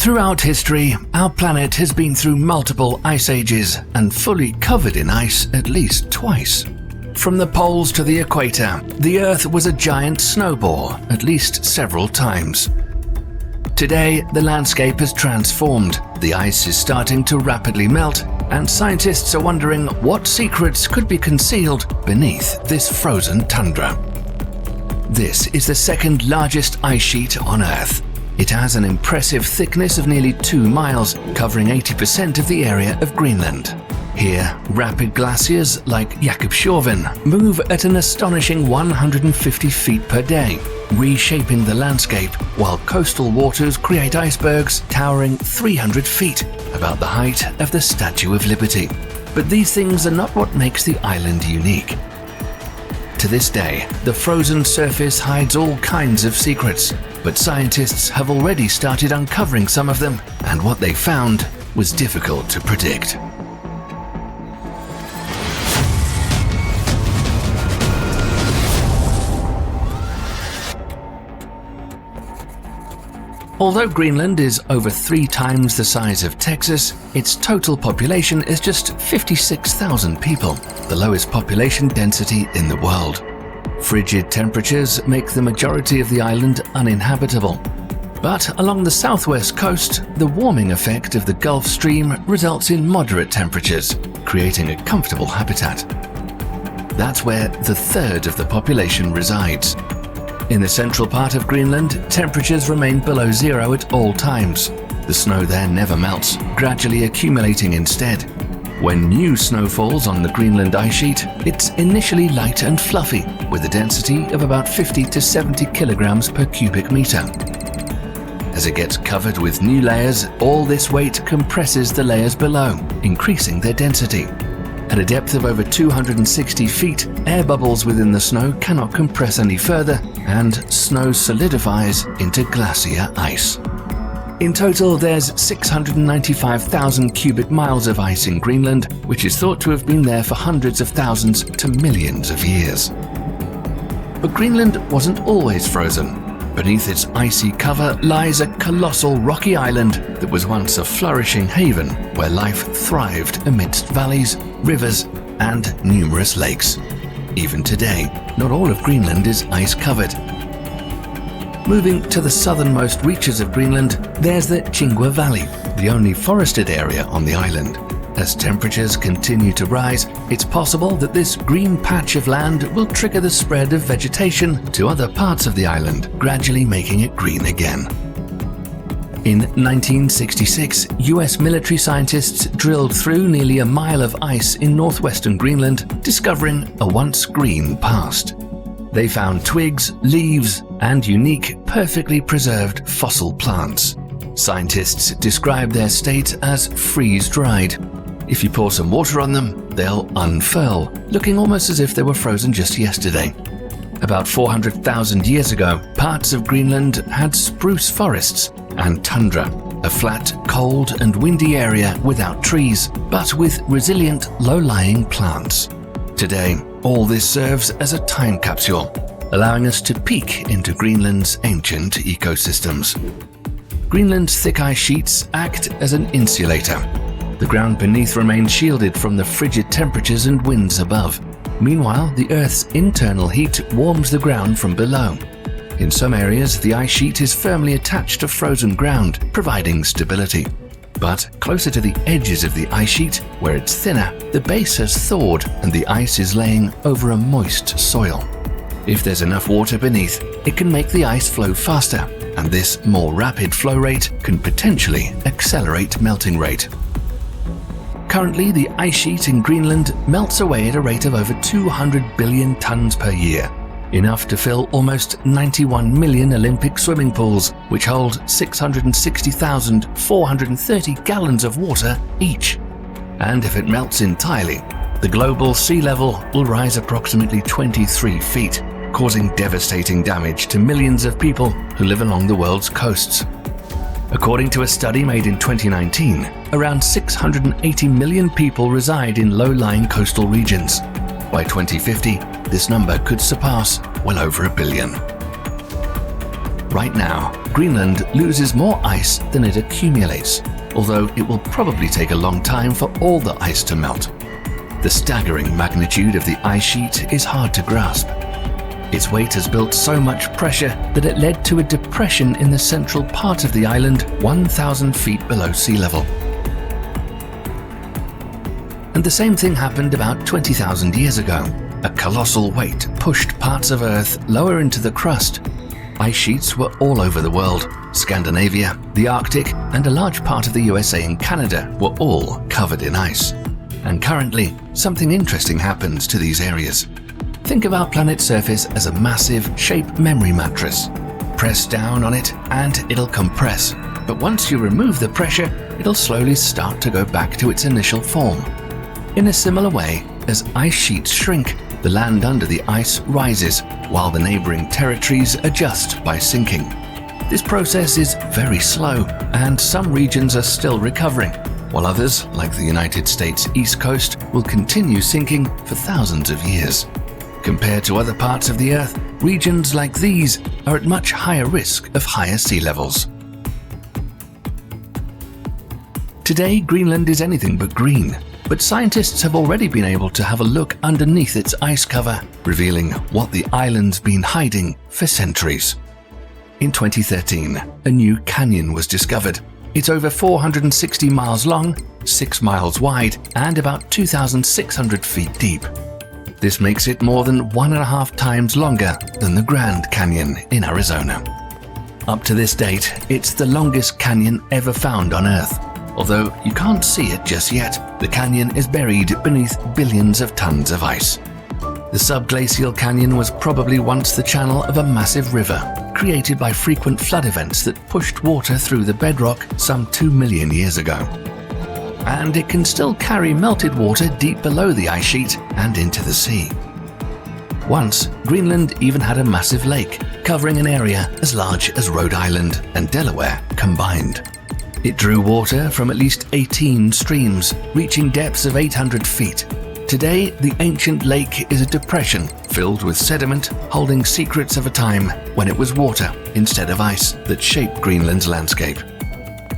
Throughout history, our planet has been through multiple ice ages and fully covered in ice at least twice. From the poles to the equator, the Earth was a giant snowball at least several times. Today, the landscape has transformed. The ice is starting to rapidly melt, and scientists are wondering what secrets could be concealed beneath this frozen tundra. This is the second largest ice sheet on Earth. It has an impressive thickness of nearly 2 miles, covering 80% of the area of Greenland. Here, rapid glaciers like Jakobshavn move at an astonishing 150 feet per day, reshaping the landscape, while coastal waters create icebergs towering 300 feet, about the height of the Statue of Liberty. But these things are not what makes the island unique. To this day, the frozen surface hides all kinds of secrets, but scientists have already started uncovering some of them, and what they found was difficult to predict. Although Greenland is over 3 times the size of Texas, its total population is just 56,000 people, the lowest population density in the world. Frigid temperatures make the majority of the island uninhabitable. But along the southwest coast, the warming effect of the Gulf Stream results in moderate temperatures, creating a comfortable habitat. That's where the third of the population resides. In the central part of Greenland, temperatures remain below zero at all times. The snow there never melts, gradually accumulating instead. When new snow falls on the Greenland ice sheet, it's initially light and fluffy, with a density of about 50 to 70 kilograms per cubic meter. As it gets covered with new layers, all this weight compresses the layers below, increasing their density. At a depth of over 260 feet, air bubbles within the snow cannot compress any further, and snow solidifies into glacier ice. In total, there's 695,000 cubic miles of ice in Greenland, which is thought to have been there for hundreds of thousands to millions of years. But Greenland wasn't always frozen. Beneath its icy cover lies a colossal rocky island that was once a flourishing haven where life thrived amidst valleys, rivers, and numerous lakes. Even today, not all of Greenland is ice-covered. Moving to the southernmost reaches of Greenland, there's the Tundra Valley, the only forested area on the island. As temperatures continue to rise, it's possible that this green patch of land will trigger the spread of vegetation to other parts of the island, gradually making it green again. In 1966, US military scientists drilled through nearly a mile of ice in northwestern Greenland, discovering a once green past. They found twigs, leaves, and unique, perfectly preserved fossil plants. Scientists describe their state as freeze-dried. If you pour some water on them, they'll unfurl, looking almost as if they were frozen just yesterday. About 400,000 years ago, parts of Greenland had spruce forests and tundra, a flat, cold and windy area without trees, but with resilient, low-lying plants. Today, all this serves as a time capsule, allowing us to peek into Greenland's ancient ecosystems. Greenland's thick ice sheets act as an insulator. The ground beneath remains shielded from the frigid temperatures and winds above. Meanwhile, the Earth's internal heat warms the ground from below. In some areas, the ice sheet is firmly attached to frozen ground, providing stability. But closer to the edges of the ice sheet, where it's thinner, the base has thawed and the ice is laying over a moist soil. If there's enough water beneath, it can make the ice flow faster, and this more rapid flow rate can potentially accelerate melting rate. Currently, the ice sheet in Greenland melts away at a rate of over 200 billion tons per year, enough to fill almost 91 million Olympic swimming pools, which hold 660,430 gallons of water each. And if it melts entirely, the global sea level will rise approximately 23 feet, causing devastating damage to millions of people who live along the world's coasts. According to a study made in 2019, around 680 million people reside in low-lying coastal regions. By 2050, this number could surpass well over 1 billion. Right now, Greenland loses more ice than it accumulates, although it will probably take a long time for all the ice to melt. The staggering magnitude of the ice sheet is hard to grasp. Its weight has built so much pressure that it led to a depression in the central part of the island 1,000 feet below sea level. And the same thing happened about 20,000 years ago. A colossal weight pushed parts of Earth lower into the crust. Ice sheets were all over the world. Scandinavia, the Arctic, and a large part of the USA and Canada were all covered in ice. And currently, something interesting happens to these areas. Think of our planet's surface as a massive shape memory mattress. Press down on it and it'll compress. But once you remove the pressure, it'll slowly start to go back to its initial form. In a similar way, as ice sheets shrink, the land under the ice rises, while the neighboring territories adjust by sinking. This process is very slow, and some regions are still recovering, while others, like the United States East Coast, will continue sinking for thousands of years. Compared to other parts of the Earth, regions like these are at much higher risk of higher sea levels. Today, Greenland is anything but green. But scientists have already been able to have a look underneath its ice cover, revealing what the island's been hiding for centuries. In 2013, a new canyon was discovered. It's over 460 miles long, 6 miles wide, and about 2,600 feet deep. This makes it more than 1.5 times longer than the Grand Canyon in Arizona. Up to this date, it's the longest canyon ever found on Earth. Although you can't see it just yet, the canyon is buried beneath billions of tons of ice. The subglacial canyon was probably once the channel of a massive river, created by frequent flood events that pushed water through the bedrock some 2 million years ago. And it can still carry melted water deep below the ice sheet and into the sea. Once, Greenland even had a massive lake, covering an area as large as Rhode Island and Delaware combined. It drew water from at least 18 streams, reaching depths of 800 feet. Today, the ancient lake is a depression filled with sediment, holding secrets of a time when it was water instead of ice that shaped Greenland's landscape.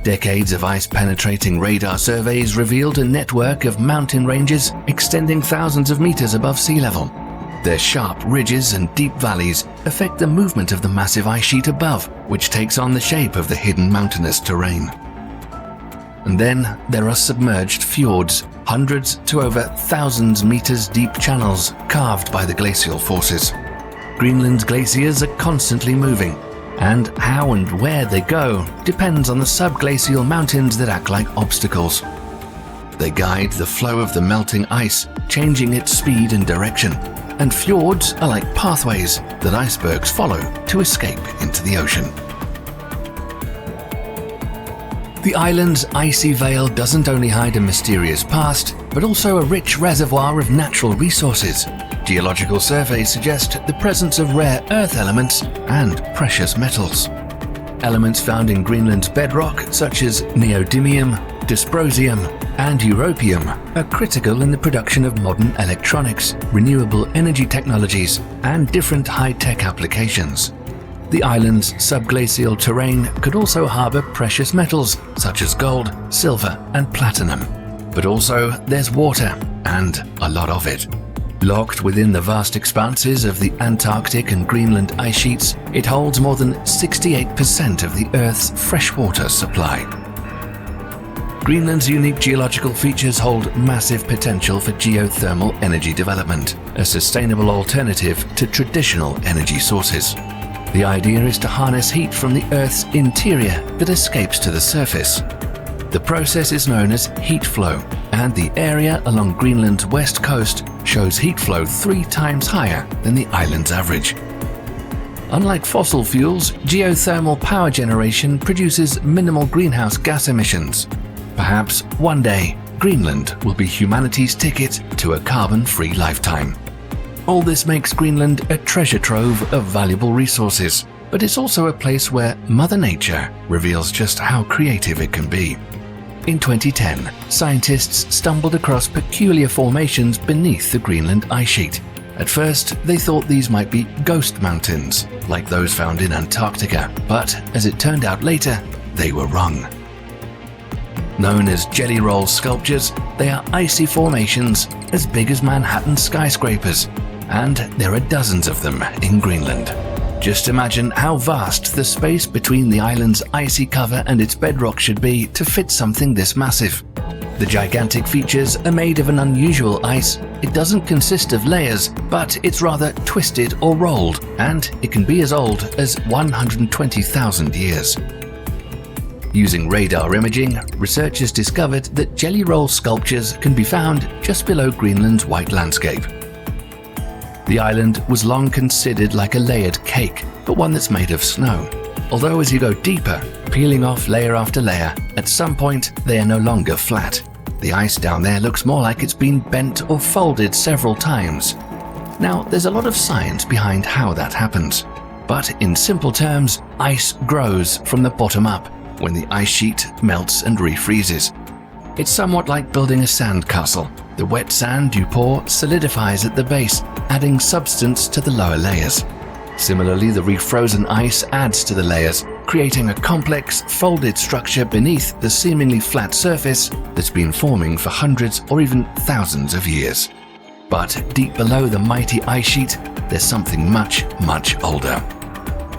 Decades of ice-penetrating radar surveys revealed a network of mountain ranges extending thousands of meters above sea level. Their sharp ridges and deep valleys affect the movement of the massive ice sheet above, which takes on the shape of the hidden mountainous terrain. And then there are submerged fjords, hundreds to over thousands meters deep channels carved by the glacial forces. Greenland's glaciers are constantly moving, and how and where they go depends on the subglacial mountains that act like obstacles. They guide the flow of the melting ice, changing its speed and direction, and fjords are like pathways that icebergs follow to escape into the ocean. The island's icy veil doesn't only hide a mysterious past, but also a rich reservoir of natural resources. Geological surveys suggest the presence of rare earth elements and precious metals. Elements found in Greenland's bedrock, such as neodymium, dysprosium, and europium, are critical in the production of modern electronics, renewable energy technologies, and different high-tech applications. The island's subglacial terrain could also harbor precious metals such as gold, silver, and platinum. But also there's water, and a lot of it. Locked within the vast expanses of the Antarctic and Greenland ice sheets, it holds more than 68% of the Earth's freshwater supply. Greenland's unique geological features hold massive potential for geothermal energy development, a sustainable alternative to traditional energy sources. The idea is to harness heat from the Earth's interior that escapes to the surface. The process is known as heat flow, and the area along Greenland's west coast shows heat flow 3 times higher than the island's average. Unlike fossil fuels, geothermal power generation produces minimal greenhouse gas emissions. Perhaps one day, Greenland will be humanity's ticket to a carbon-free lifetime. All this makes Greenland a treasure trove of valuable resources, but it's also a place where Mother Nature reveals just how creative it can be. In 2010, scientists stumbled across peculiar formations beneath the Greenland ice sheet, At first, they thought these might be ghost mountains, like those found in Antarctica, but as it turned out later, they were wrong. Known as jelly roll sculptures, they are icy formations as big as Manhattan skyscrapers, and there are dozens of them in Greenland. Just imagine how vast the space between the island's icy cover and its bedrock should be to fit something this massive. The gigantic features are made of an unusual ice. It doesn't consist of layers, but it's rather twisted or rolled, and it can be as old as 120,000 years. Using radar imaging, researchers discovered that jelly roll sculptures can be found just below Greenland's white landscape. The island was long considered like a layered cake, but one that's made of snow. Although as you go deeper, peeling off layer after layer, at some point they are no longer flat. The ice down there looks more like it's been bent or folded several times. Now, there's a lot of science behind how that happens. But in simple terms, ice grows from the bottom up when the ice sheet melts and refreezes. It's somewhat like building a sandcastle. The wet sand you pour solidifies at the base, adding substance to the lower layers. Similarly, the refrozen ice adds to the layers, creating a complex, folded structure beneath the seemingly flat surface that's been forming for hundreds or even thousands of years. But deep below the mighty ice sheet, there's something much, much older.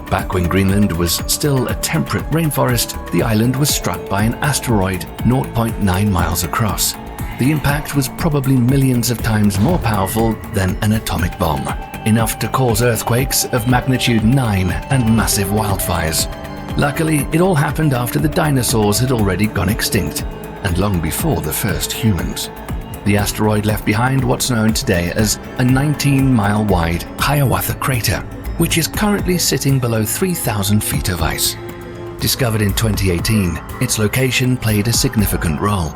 Back when Greenland was still a temperate rainforest, the island was struck by an asteroid 0.9 miles across. The impact was probably millions of times more powerful than an atomic bomb, enough to cause earthquakes of magnitude 9 and massive wildfires. Luckily, it all happened after the dinosaurs had already gone extinct, and long before the first humans. The asteroid left behind what's known today as a 19-mile wide Hiawatha crater, which is currently sitting below 3,000 feet of ice. Discovered in 2018, its location played a significant role.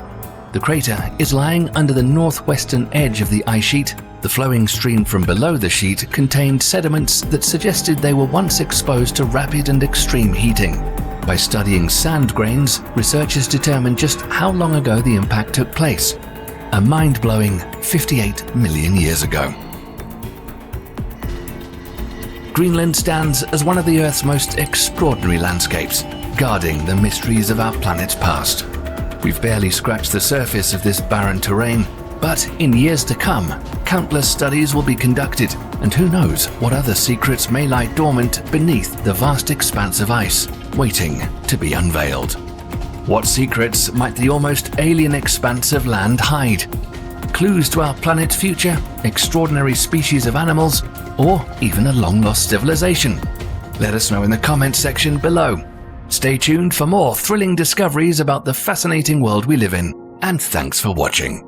The crater is lying under the northwestern edge of the ice sheet. The flowing stream from below the sheet contained sediments that suggested they were once exposed to rapid and extreme heating. By studying sand grains, researchers determined just how long ago the impact took place. A mind-blowing 58 million years ago. Greenland stands as one of the Earth's most extraordinary landscapes, guarding the mysteries of our planet's past. We've barely scratched the surface of this barren terrain, but in years to come, countless studies will be conducted, and who knows what other secrets may lie dormant beneath the vast expanse of ice, waiting to be unveiled. What secrets might the almost alien expanse of land hide? Clues to our planet's future, extraordinary species of animals, or even a long-lost civilization? Let us know in the comments section below. Stay tuned for more thrilling discoveries about the fascinating world we live in, and thanks for watching.